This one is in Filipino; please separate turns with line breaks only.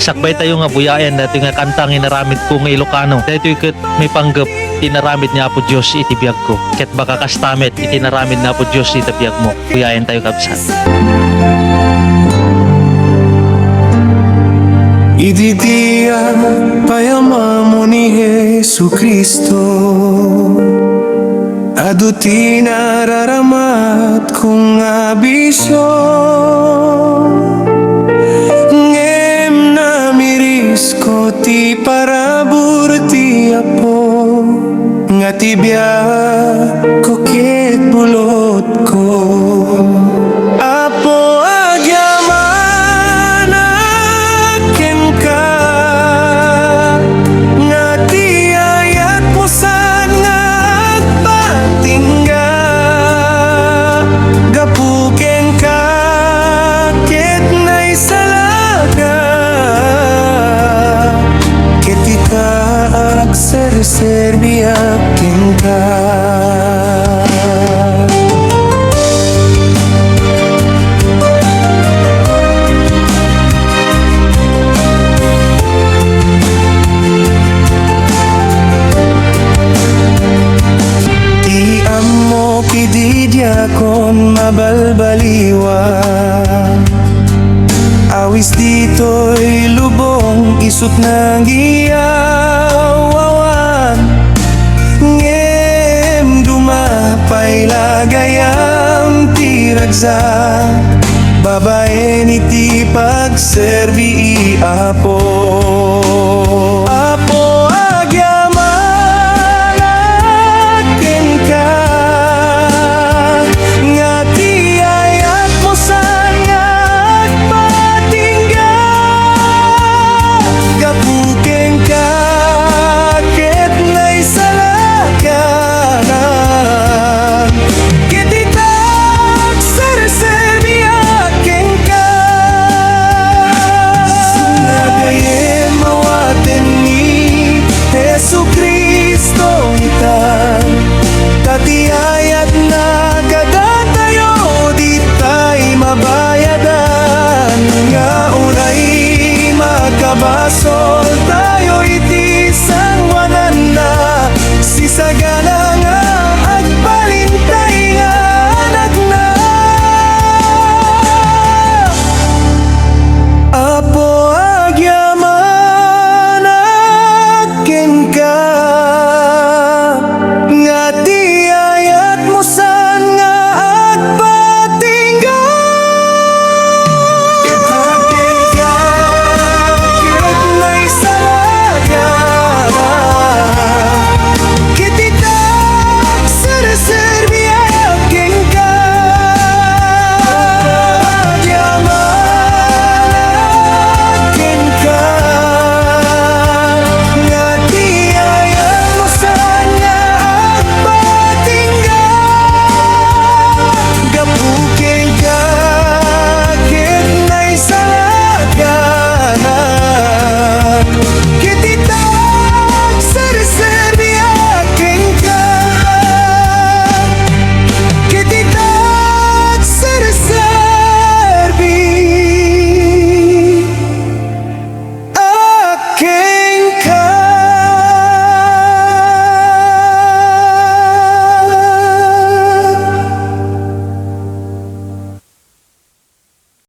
sakbay tayo nga buyayan dito nga kantang inaramid ko nga Ilocano. Dito ikot may panggap tinaramid niya po Diyos itibiyag ko. Ket baka kastamet itinaramid na po Diyos itibiyag mo. Buyayan tayo kabsat.
Ididiya payama mo ni Jesu Kristo, aduti nararamat kong abisyo. Ngem na miris ko ti paraburti apo, nga tibya ko ket bulot ko. Apo agyaman akin ka, nga ti ayat mo san nga agpatingga. Gapuken ka ket naisalaga, ket ika agserserbi akin ka. Kididya kon mabalbaliwa, awis dito'y lubong isut ng giyawawan. Ngem dumapay lagayam tiragsa, babae ni ti pagserbi apo. Apo agyaman akin ka, nga ti ayat mo san nga agpatingga. Gapuken ka ket naisalakan, ket itag serserbi akin ka. Sinagayen mawaten ni Jesu Kristo ita, katiayat na kadatayo di tay mabayadan, nga unay makabasol